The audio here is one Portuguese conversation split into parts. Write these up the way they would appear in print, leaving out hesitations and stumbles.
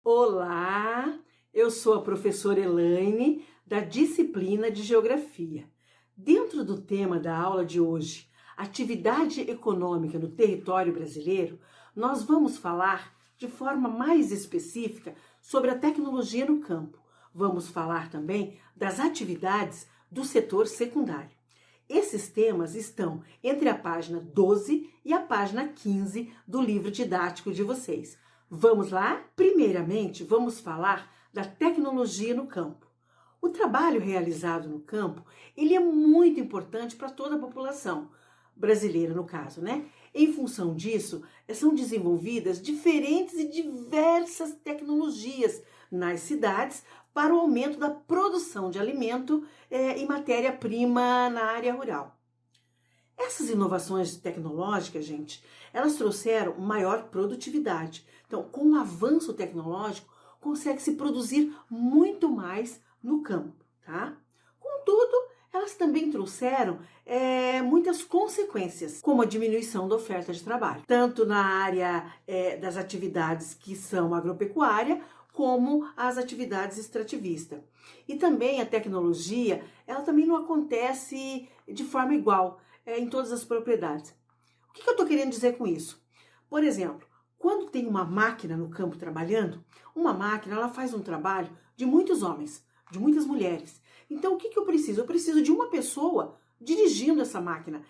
Olá, eu sou a professora Elaine, da disciplina de Geografia. Dentro do tema da aula de hoje, atividade econômica no território brasileiro, nós vamos falar de forma mais específica sobre a tecnologia no campo. Vamos falar também das atividades do setor secundário. Esses temas estão entre a página 12 e a página 15 do livro didático de vocês. Vamos lá? Primeiramente, vamos falar da tecnologia no campo. O trabalho realizado no campo, ele é muito importante para toda a população brasileira, no caso, né? Em função disso, são desenvolvidas diferentes e diversas tecnologias nas cidades para o aumento da produção de alimento e matéria-prima na área rural. Essas inovações tecnológicas, gente, elas trouxeram maior produtividade. Então, com o avanço tecnológico, consegue-se produzir muito mais no campo, tá? Contudo, elas também trouxeram muitas consequências, como a diminuição da oferta de trabalho, tanto na área das atividades que são agropecuária, como as atividades extrativistas. E também a tecnologia, ela também não acontece de forma igual em todas as propriedades. O que eu estou querendo dizer com isso? Por exemplo, quando tem uma máquina no campo trabalhando, uma máquina ela faz um trabalho de muitos homens, de muitas mulheres. Então o que eu preciso? Eu preciso de uma pessoa dirigindo essa máquina,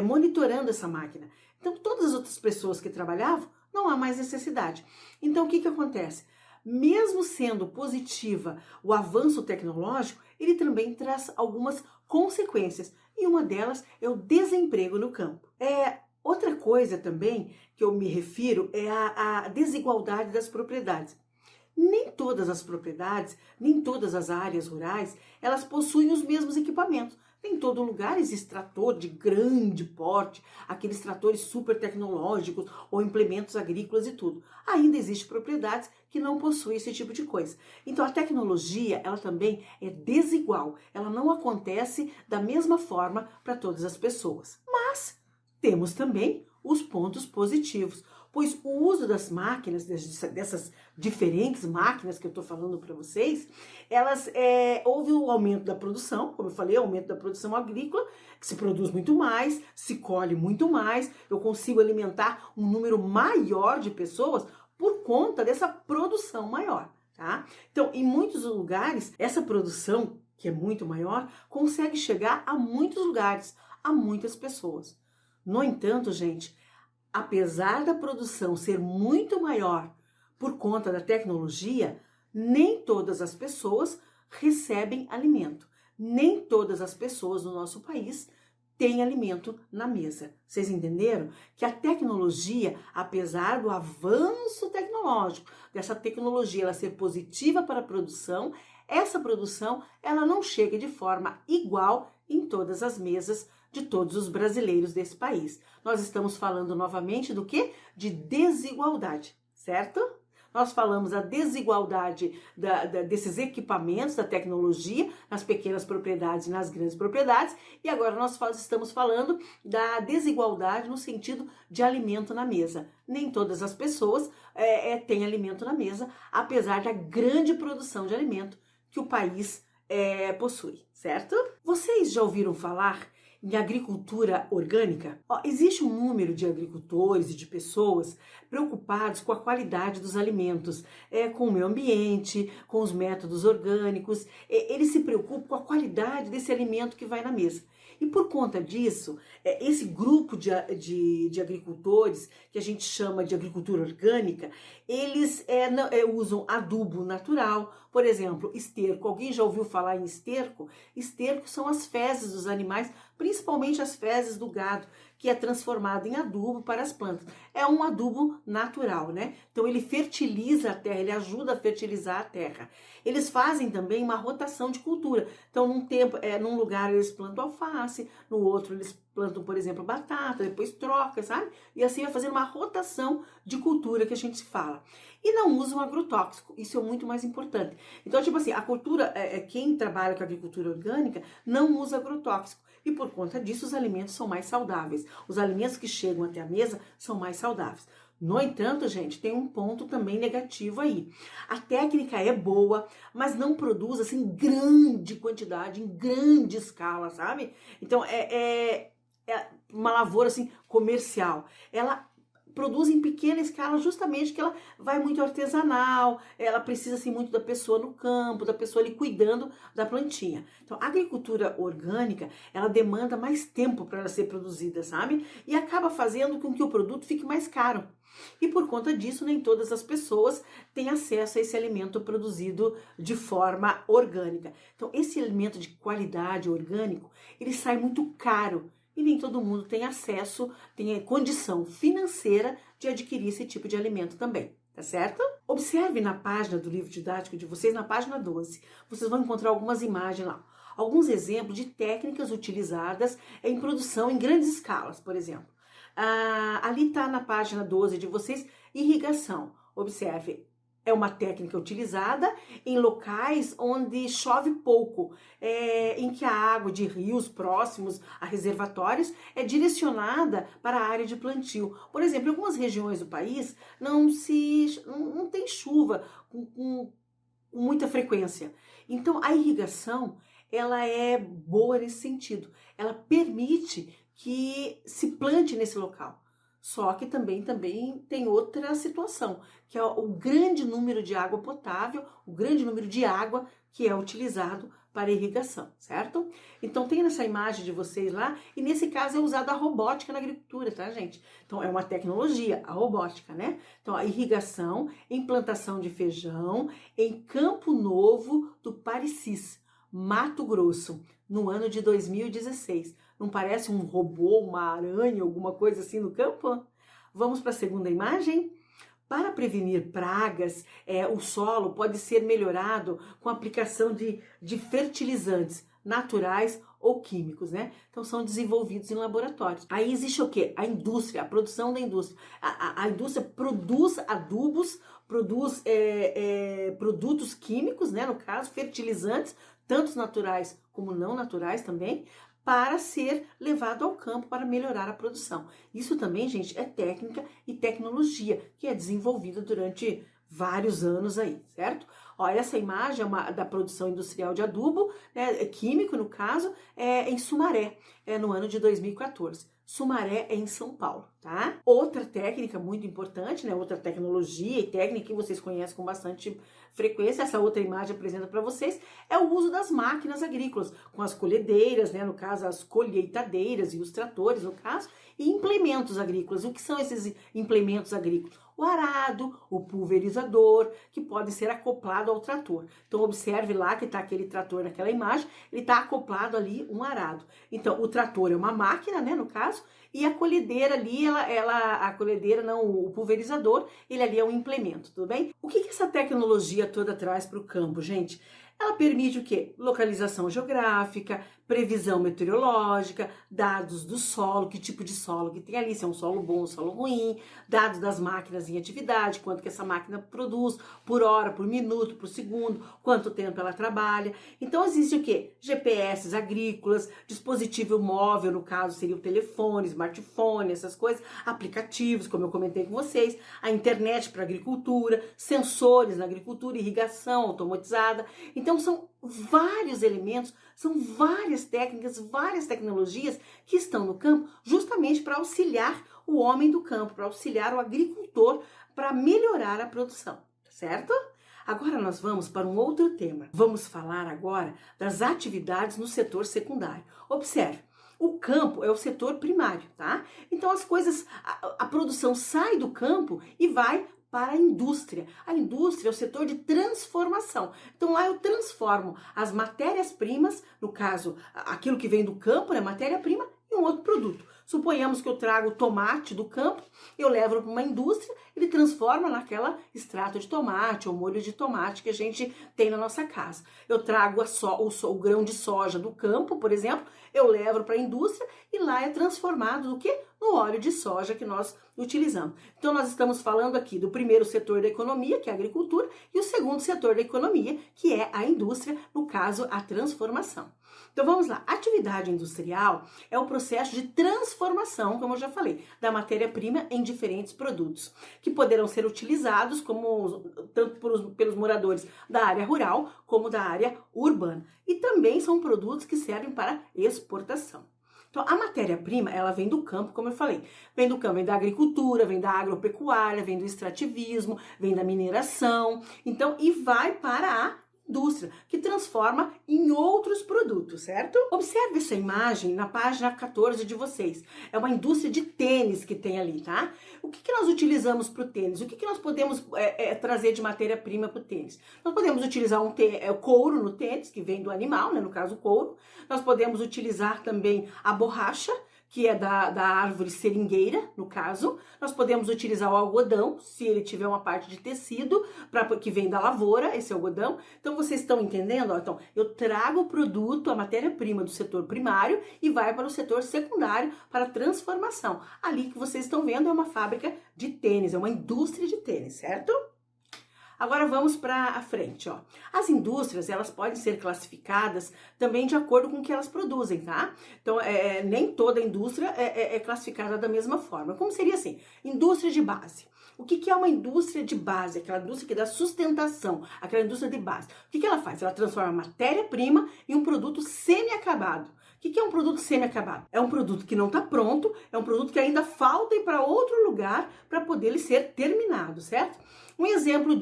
monitorando essa máquina. Então todas as outras pessoas que trabalhavam, não há mais necessidade. Então o que acontece? Mesmo sendo positiva o avanço tecnológico, ele também traz algumas consequências. E uma delas é o desemprego no campo. Outra coisa também que eu me refiro é a desigualdade das propriedades. Nem todas as propriedades, nem todas as áreas rurais, elas possuem os mesmos equipamentos. Nem em todo lugar existe trator de grande porte, aqueles tratores super tecnológicos ou implementos agrícolas e tudo. Ainda existem propriedades que não possuem esse tipo de coisa. Então a tecnologia, ela também é desigual, ela não acontece da mesma forma para todas as pessoas. Mas temos também os pontos positivos, pois o uso das máquinas, dessas diferentes máquinas que eu estou falando para vocês, houve o aumento da produção, como eu falei, o aumento da produção agrícola, que se produz muito mais, se colhe muito mais, eu consigo alimentar um número maior de pessoas por conta dessa produção maior, tá? Então, em muitos lugares, essa produção, que é muito maior, consegue chegar a muitos lugares, a muitas pessoas. No entanto, gente, apesar da produção ser muito maior por conta da tecnologia, nem todas as pessoas recebem alimento. Nem todas as pessoas no nosso país têm alimento na mesa. Vocês entenderam? Que a tecnologia, apesar do avanço tecnológico, dessa tecnologia ela ser positiva para a produção, essa produção ela não chega de forma igual em todas as mesas de todos os brasileiros desse país. Nós estamos falando novamente do quê? De desigualdade, certo? Nós falamos a desigualdade desses equipamentos, da tecnologia, nas pequenas propriedades e nas grandes propriedades, e agora nós estamos falando da desigualdade no sentido de alimento na mesa. Nem todas as pessoas têm alimento na mesa, apesar da grande produção de alimento que o país possui, certo? Vocês já ouviram falar em agricultura orgânica? Existe um número de agricultores e de pessoas preocupados com a qualidade dos alimentos, com o meio ambiente, com os métodos orgânicos. Eles se preocupam com a qualidade desse alimento que vai na mesa. E por conta disso, esse grupo de agricultores, que a gente chama de agricultura orgânica, eles usam adubo natural, por exemplo, esterco. Alguém já ouviu falar em esterco? Esterco são as fezes dos animais, principalmente as fezes do gado, que é transformado em adubo para as plantas. É um adubo natural, né? Então ele fertiliza a terra, ele ajuda a fertilizar a terra. Eles fazem também uma rotação de cultura. Então num lugar eles plantam alface, no outro eles plantam, por exemplo, batata, depois troca, sabe? E assim vai fazendo uma rotação de cultura que a gente fala. E não usam agrotóxico, isso é muito mais importante. Então, tipo assim, a cultura, quem trabalha com agricultura orgânica não usa agrotóxico. E por conta disso, os alimentos são mais saudáveis. Os alimentos que chegam até a mesa são mais saudáveis. No entanto, gente, tem um ponto também negativo aí. A técnica é boa, mas não produz assim grande quantidade, em grande escala, sabe? Então é uma lavoura assim comercial. Ela produz em pequena escala justamente que ela vai muito artesanal, ela precisa assim muito da pessoa no campo, da pessoa ali cuidando da plantinha. Então, a agricultura orgânica, ela demanda mais tempo para ela ser produzida, sabe? E acaba fazendo com que o produto fique mais caro. E por conta disso, nem todas as pessoas têm acesso a esse alimento produzido de forma orgânica. Então, esse alimento de qualidade orgânico, ele sai muito caro. E nem todo mundo tem acesso, tem condição financeira de adquirir esse tipo de alimento também, tá certo? Observe na página do livro didático de vocês, na página 12, vocês vão encontrar algumas imagens lá. Alguns exemplos de técnicas utilizadas em produção em grandes escalas, por exemplo. Ali está na página 12 de vocês, irrigação. Observe, é uma técnica utilizada em locais onde chove pouco, em que a água de rios próximos a reservatórios é direcionada para a área de plantio. Por exemplo, em algumas regiões do país não tem chuva com muita frequência. Então, a irrigação, ela é boa nesse sentido. Ela permite que se plante nesse local. Só que também tem outra situação, que é o grande número de água potável, o grande número de água que é utilizado para irrigação, certo? Então tem nessa imagem de vocês lá, e nesse caso é usada a robótica na agricultura, tá, gente? Então é uma tecnologia, a robótica, né? Então a irrigação, implantação de feijão em Campo Novo do Parecis, Mato Grosso, no ano de 2016. Não parece um robô, uma aranha, alguma coisa assim no campo? Vamos para a segunda imagem? Para prevenir pragas, o solo pode ser melhorado com a aplicação de fertilizantes naturais ou químicos, né? Então são desenvolvidos em laboratórios. Aí existe o quê? A indústria, a produção da indústria. A indústria produz adubos, produz produtos químicos, né? No caso, fertilizantes, tanto naturais como não naturais também, para ser levado ao campo para melhorar a produção. Isso também, gente, é técnica e tecnologia que é desenvolvida durante vários anos aí, certo? Ó, essa imagem é da produção industrial de adubo, né, químico no caso, em Sumaré, no ano de 2014. Sumaré é em São Paulo, tá? Outra técnica muito importante, né? Outra tecnologia e técnica que vocês conhecem com bastante frequência, essa outra imagem apresenta para vocês, é o uso das máquinas agrícolas, com as colhedeiras, né? No caso, as colheitadeiras e os tratores, no caso, e implementos agrícolas. O que são esses implementos agrícolas? O arado, o pulverizador, que pode ser acoplado ao trator. Então, observe lá que está aquele trator naquela imagem, ele está acoplado ali um arado. Então, o trator é uma máquina, né, no caso, e a colhedeira ali, a colhedeira não, o pulverizador, ele ali é um implemento, tudo bem? O que essa tecnologia toda traz para o campo, gente? Ela permite o quê? Localização geográfica, previsão meteorológica, dados do solo, que tipo de solo que tem ali, se é um solo bom ou um solo ruim, dados das máquinas em atividade, quanto que essa máquina produz por hora, por minuto, por segundo, quanto tempo ela trabalha. Então existe o quê? GPS agrícolas, dispositivo móvel, no caso seria o telefone, smartphone, essas coisas, aplicativos, como eu comentei com vocês, a internet para agricultura, sensores na agricultura, irrigação automatizada. Então são vários elementos, são várias técnicas, várias tecnologias que estão no campo justamente para auxiliar o homem do campo, para auxiliar o agricultor, para melhorar a produção, certo? Agora nós vamos para um outro tema. Vamos falar agora das atividades no setor secundário. Observe, o campo é o setor primário, tá? Então as coisas, a produção sai do campo e vai para a indústria. A indústria é o setor de transformação. Então lá eu transformo as matérias-primas, no caso, aquilo que vem do campo, né, matéria-prima, em um outro produto. Suponhamos que eu trago tomate do campo, eu levo para uma indústria, ele transforma naquela extrato de tomate ou molho de tomate que a gente tem na nossa casa. Eu trago o grão de soja do campo, por exemplo, eu levo para a indústria e lá é transformado no quê? no óleo de soja que nós utilizamos. Então, nós estamos falando aqui do primeiro setor da economia, que é a agricultura, e o segundo setor da economia, que é a indústria, no caso, a transformação. Então, vamos lá. Atividade industrial é o processo de transformação, como eu já falei, da matéria-prima em diferentes produtos, que poderão ser utilizados tanto pelos moradores da área rural, como da área urbana. E também são produtos que servem para exportação. Então, a matéria-prima, ela vem do campo, como eu falei. Vem do campo, vem da agricultura, vem da agropecuária, vem do extrativismo, vem da mineração. Então, e vai para a indústria, que transforma em outros produtos, certo? Observe essa imagem na página 14 de vocês. É uma indústria de tênis que tem ali, tá? O que nós utilizamos para o tênis? O que nós podemos trazer de matéria-prima para o tênis? Nós podemos utilizar couro no tênis, que vem do animal, né? No caso, o couro. Nós podemos utilizar também a borracha, que é da árvore seringueira, no caso. Nós podemos utilizar o algodão, se ele tiver uma parte de tecido, que vem da lavoura, esse algodão. Então, vocês estão entendendo? Então, eu trago o produto, a matéria-prima do setor primário e vai para o setor secundário para transformação. Ali que vocês estão vendo é uma fábrica de tênis, é uma indústria de tênis, certo? Agora vamos para a frente, ó. As indústrias, elas podem ser classificadas também de acordo com o que elas produzem, tá? Então, nem toda indústria é classificada da mesma forma. Como seria assim? Indústria de base. O que é uma indústria de base? Aquela indústria que dá sustentação, aquela indústria de base. O que ela faz? Ela transforma a matéria-prima em um produto semi-acabado. O que é um produto semi-acabado? É um produto que não está pronto, é um produto que ainda falta ir para outro lugar para poder ele ser terminado, certo? Um exemplo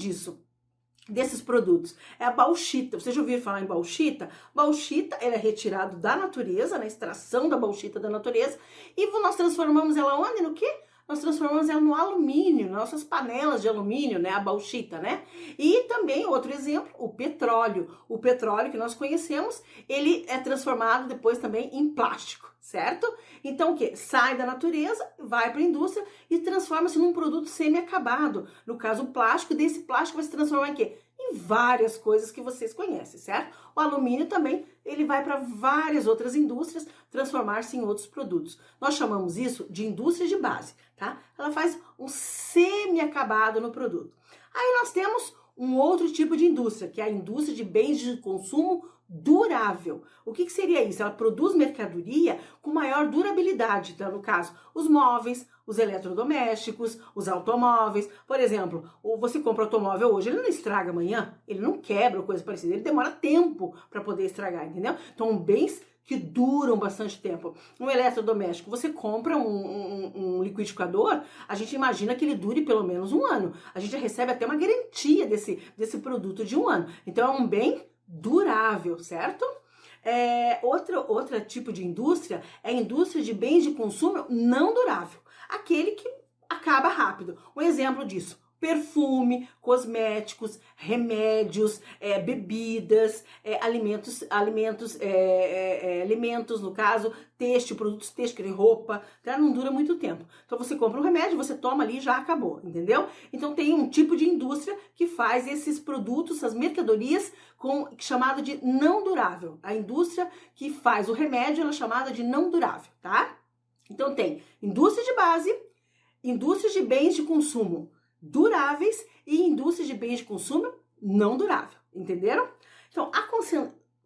desses produtos é a bauxita. Vocês já ouviram falar em bauxita? Bauxita, ela é retirada da natureza, na extração da bauxita da natureza, e nós transformamos ela onde? No quê? Nós transformamos ela no alumínio, nossas panelas de alumínio, né? A bauxita, né? E também, outro exemplo, o petróleo. O petróleo que nós conhecemos, ele é transformado depois também em plástico, certo? Então, o quê? Sai da natureza, vai para a indústria e transforma-se num produto semi-acabado. No caso, o plástico, desse plástico vai se transformar em quê? Em várias coisas que vocês conhecem, certo? O alumínio também, ele vai para várias outras indústrias transformar-se em outros produtos. Nós chamamos isso de indústria de base, tá? Ela faz um semi-acabado no produto. Aí nós temos um outro tipo de indústria, que é a indústria de bens de consumo durável. O que seria isso? Ela produz mercadoria com maior durabilidade. Então, no caso, os móveis, os eletrodomésticos, os automóveis. Por exemplo, você compra um automóvel hoje, ele não estraga amanhã, ele não quebra ou coisa parecida, ele demora tempo para poder estragar, entendeu? Então, bens que duram bastante tempo. Um eletrodoméstico, você compra um liquidificador, a gente imagina que ele dure pelo menos um ano. A gente recebe até uma garantia desse produto de um ano. Então, é um bem durável, certo? Outro tipo de indústria é a indústria de bens de consumo não durável. Aquele que acaba rápido. Um exemplo disso: perfume, cosméticos, remédios, bebidas, alimentos, no caso, produtos têxteis, que nem roupa, tá? Não dura muito tempo. Então você compra um remédio, você toma ali e já acabou, entendeu? Então tem um tipo de indústria que faz esses produtos, essas mercadorias, chamado de não durável. A indústria que faz o remédio, ela é chamada de não durável, tá? Então tem indústria de base, indústria de bens de consumo duráveis e indústria de bens de consumo não durável, entenderam? Então,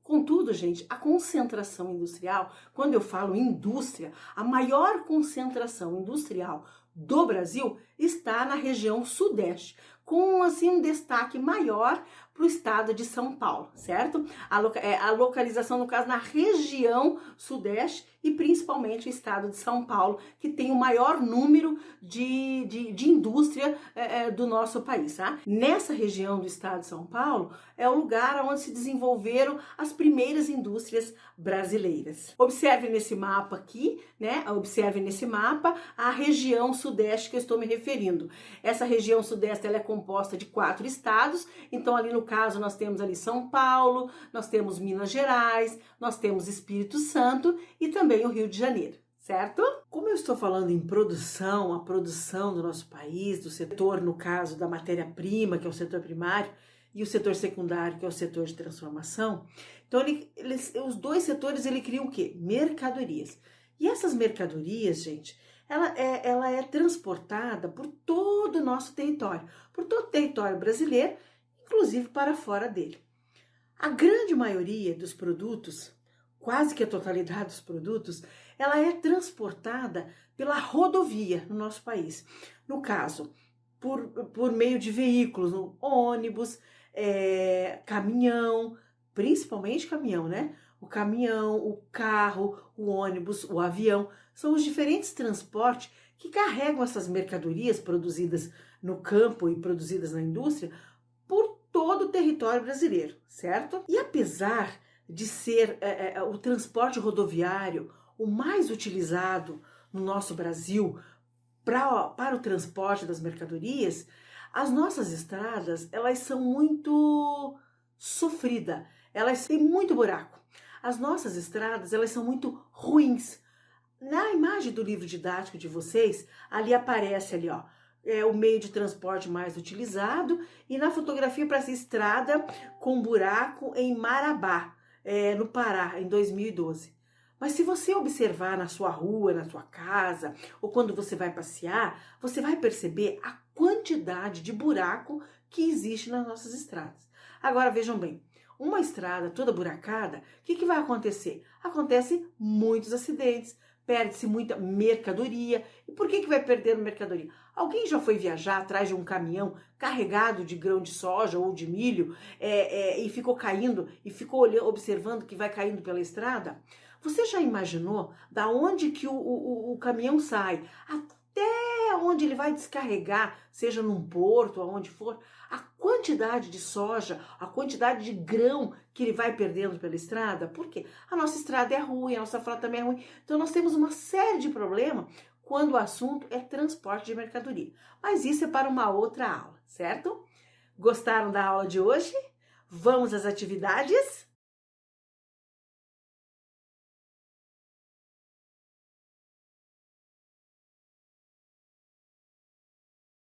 contudo, gente, a concentração industrial, quando eu falo indústria, a maior concentração industrial do Brasil está na região sudeste, com assim um destaque maior para o estado de São Paulo, certo? A localização, no caso, na região sudeste e principalmente o estado de São Paulo, que tem o maior número de indústria do nosso país, tá? Nessa região do estado de São Paulo é o lugar onde se desenvolveram as primeiras indústrias brasileiras. Observe nesse mapa aqui, né? Observe nesse mapa a região sudeste que eu estou me referindo. Essa região sudeste, ela é composta de 4 estados, então ali no caso nós temos ali São Paulo, nós temos Minas Gerais, nós temos Espírito Santo e também o Rio de Janeiro, certo? Como eu estou falando em produção, a produção do nosso país, do setor, no caso da matéria-prima, que é o setor primário, e o setor secundário, que é o setor de transformação, então os dois setores, ele criam o quê? Mercadorias. E essas mercadorias, gente, ela é transportada por todo o nosso território, por todo o território brasileiro, inclusive para fora dele. A grande maioria dos produtos, quase que a totalidade dos produtos, ela é transportada pela rodovia no nosso país. No caso, por meio de veículos, ônibus, caminhão, principalmente caminhão, né? O caminhão, o carro, o ônibus, o avião, são os diferentes transportes que carregam essas mercadorias produzidas no campo e produzidas na indústria por todo o território brasileiro, certo? E apesar de ser o transporte rodoviário o mais utilizado no nosso Brasil para o transporte das mercadorias, as nossas estradas, elas são muito sofridas, elas têm muito buraco. As nossas estradas, elas são muito ruins. Na imagem do livro didático de vocês, ali aparece ali, ó, o meio de transporte mais utilizado, e na fotografia para essa estrada com buraco em Marabá, no Pará, em 2012. Mas se você observar na sua rua, na sua casa, ou quando você vai passear, você vai perceber a quantidade de buraco que existe nas nossas estradas. Agora vejam bem, uma estrada toda buracada, o que vai acontecer? Acontecem muitos acidentes, perde-se muita mercadoria. E por que vai perder mercadoria? Alguém já foi viajar atrás de um caminhão carregado de grão de soja ou de milho e ficou caindo e ficou olhando, observando que vai caindo pela estrada? Você já imaginou da onde que o caminhão sai até onde ele vai descarregar, seja num porto, aonde for, a quantidade de soja, a quantidade de grão que ele vai perdendo pela estrada? Por quê? A nossa estrada é ruim, a nossa frota também é ruim. Então nós temos uma série de problemas quando o assunto é transporte de mercadoria. Mas isso é para uma outra aula, certo? Gostaram da aula de hoje? Vamos às atividades?